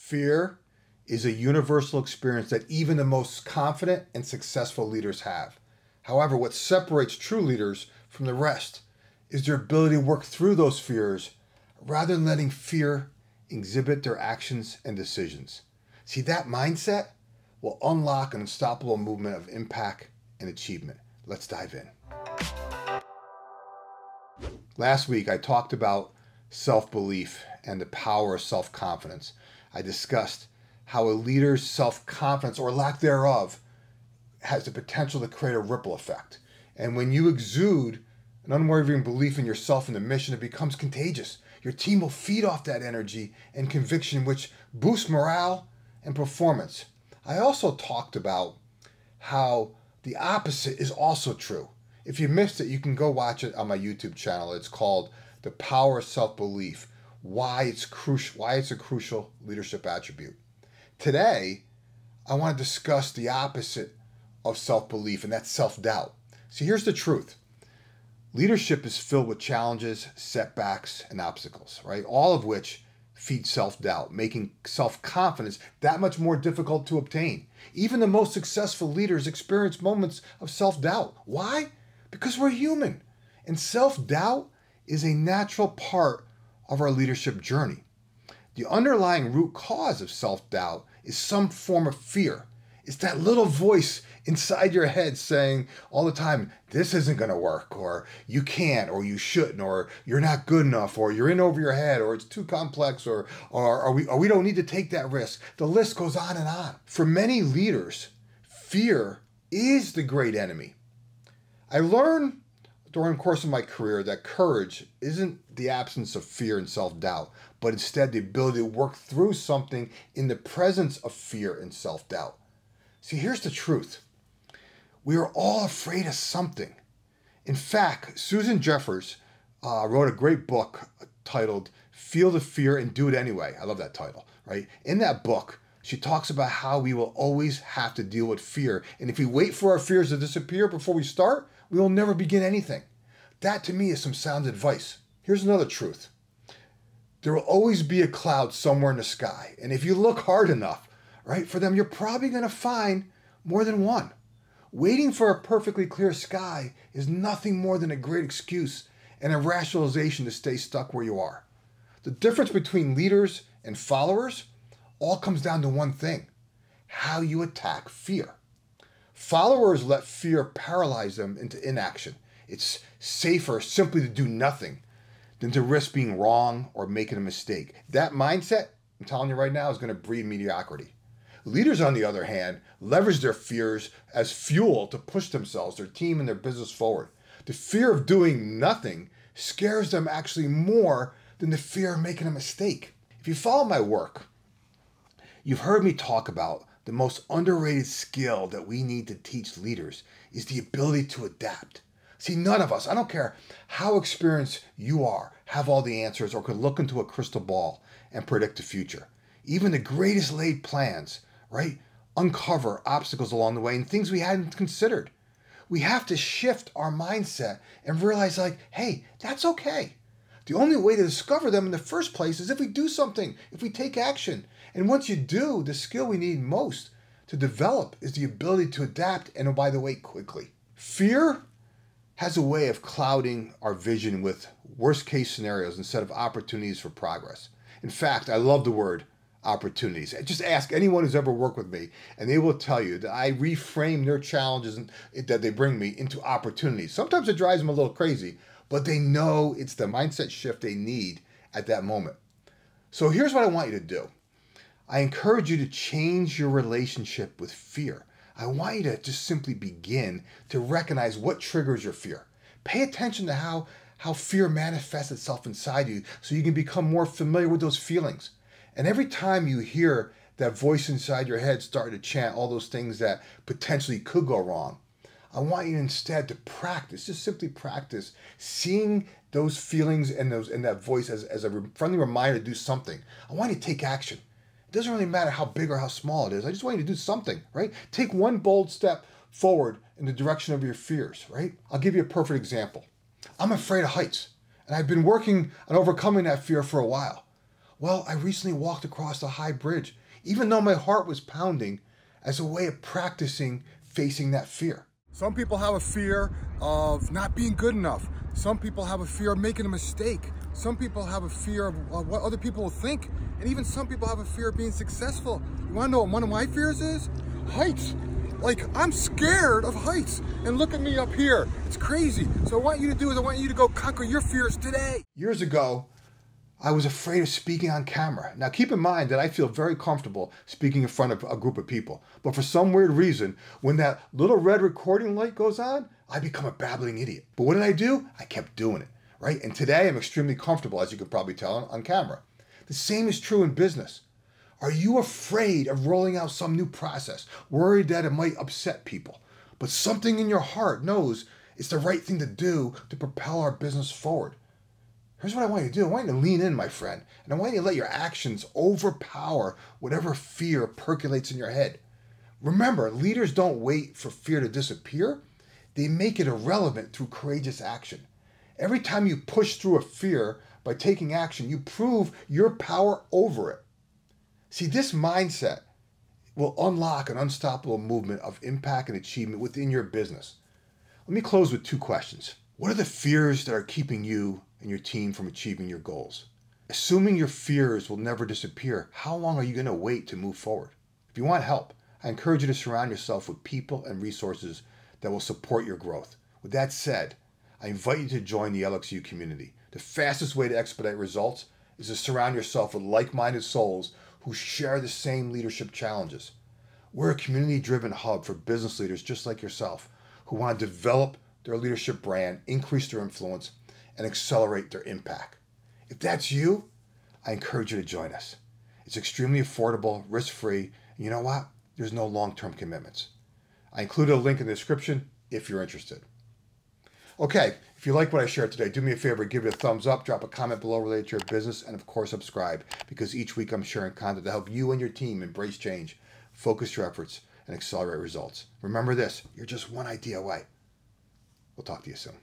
Fear is a universal experience that even the most confident and successful leaders have. However, what separates true leaders from the rest is their ability to work through those fears rather than letting fear exhibit their actions and decisions. See, that mindset will unlock an unstoppable movement of impact and achievement. Let's dive in. Last week, I talked about self-belief and the power of self-confidence. I discussed how a leader's self-confidence, or lack thereof, has the potential to create a ripple effect. And when you exude an unwavering belief in yourself and the mission, it becomes contagious. Your team will feed off that energy and conviction, which boosts morale and performance. I also talked about how the opposite is also true. If you missed it, you can go watch it on my YouTube channel. It's called The Power of Self-Belief, why it's a crucial leadership attribute. Today, I want to discuss the opposite of self-belief, and that's self-doubt. See, here's the truth. Leadership is filled with challenges, setbacks, and obstacles, right? All of which feed self-doubt, making self-confidence that much more difficult to obtain. Even the most successful leaders experience moments of self-doubt. Why? Because we're human, and self-doubt is a natural part of our leadership journey. The underlying root cause of self-doubt is some form of fear. It's that little voice inside your head saying all the time, this isn't going to work, or you can't, or you shouldn't, or you're not good enough, or you're in over your head, or it's too complex, or we don't need to take that risk. The list goes on and on. For many leaders, fear is the great enemy. I learned during the course of my career that courage isn't the absence of fear and self-doubt, but instead the ability to work through something in the presence of fear and self-doubt. See, here's the truth. We are all afraid of something. In fact, Susan Jeffers wrote a great book titled Feel the Fear and Do It Anyway. I love that title, right? In that book, she talks about how we will always have to deal with fear. And if we wait for our fears to disappear before we start, we will never begin anything. That to me is some sound advice. Here's another truth. There will always be a cloud somewhere in the sky. And if you look hard enough, right, for them, you're probably going to find more than one. Waiting for a perfectly clear sky is nothing more than a great excuse and a rationalization to stay stuck where you are. The difference between leaders and followers all comes down to one thing: how you attack fear. Followers let fear paralyze them into inaction. It's safer simply to do nothing than to risk being wrong or making a mistake. That mindset, I'm telling you right now, is going to breed mediocrity. Leaders, on the other hand, leverage their fears as fuel to push themselves, their team, and their business forward. The fear of doing nothing scares them actually more than the fear of making a mistake. If you follow my work, you've heard me talk about the most underrated skill that we need to teach leaders is the ability to adapt. See, none of us, I don't care how experienced you are, have all the answers or could look into a crystal ball and predict the future. Even the greatest laid plans, right, uncover obstacles along the way and things we hadn't considered. We have to shift our mindset and realize, like, hey, that's okay. The only way to discover them in the first place is if we do something, if we take action. And once you do, the skill we need most to develop is the ability to adapt, and oh, by the way, quickly. Fear has a way of clouding our vision with worst case scenarios instead of opportunities for progress. In fact, I love the word opportunities. Just ask anyone who's ever worked with me, and they will tell you that I reframe their challenges that they bring me into opportunities. Sometimes it drives them a little crazy, but they know it's the mindset shift they need at that moment. So here's what I want you to do. I encourage you to change your relationship with fear. I want you to just simply begin to recognize what triggers your fear. Pay attention to how fear manifests itself inside you so you can become more familiar with those feelings. And every time you hear that voice inside your head start to chant all those things that potentially could go wrong, I want you instead to practice, just simply practice seeing those feelings and that voice as a friendly reminder to do something. I want you to take action. It doesn't really matter how big or how small it is. I just want you to do something, right? Take one bold step forward in the direction of your fears, right? I'll give you a perfect example. I'm afraid of heights, and I've been working on overcoming that fear for a while. Well, I recently walked across a high bridge, even though my heart was pounding, as a way of practicing facing that fear. Some people have a fear of not being good enough. Some people have a fear of making a mistake. Some people have a fear of what other people will think. And even some people have a fear of being successful. You wanna know what one of my fears is? Heights. Like, I'm scared of heights. And look at me up here. It's crazy. So what I want you to do is I want you to go conquer your fears today. Years ago, I was afraid of speaking on camera. Now keep in mind that I feel very comfortable speaking in front of a group of people. But for some weird reason, when that little red recording light goes on, I become a babbling idiot. But what did I do? I kept doing it, right? And today I'm extremely comfortable, as you can probably tell, on camera. The same is true in business. Are you afraid of rolling out some new process, worried that it might upset people? But something in your heart knows it's the right thing to do to propel our business forward. Here's what I want you to do. I want you to lean in, my friend, and I want you to let your actions overpower whatever fear percolates in your head. Remember, leaders don't wait for fear to disappear. They make it irrelevant through courageous action. Every time you push through a fear by taking action, you prove your power over it. See, this mindset will unlock an unstoppable movement of impact and achievement within your business. Let me close with 2 questions. What are the fears that are keeping you and your team from achieving your goals? Assuming your fears will never disappear, how long are you going to wait to move forward? If you want help, I encourage you to surround yourself with people and resources that will support your growth. With that said, I invite you to join the LXU community. The fastest way to expedite results is to surround yourself with like-minded souls who share the same leadership challenges. We're a community-driven hub for business leaders just like yourself who want to develop their leadership brand, increase their influence, and accelerate their impact. If that's you, I encourage you to join us. It's extremely affordable, risk-free, and you know what? There's no long-term commitments. I included a link in the description if you're interested. Okay, if you like what I shared today, do me a favor, give it a thumbs up, drop a comment below related to your business, and of course subscribe, because each week I'm sharing content to help you and your team embrace change, focus your efforts, and accelerate results. Remember this, you're just one idea away. We'll talk to you soon.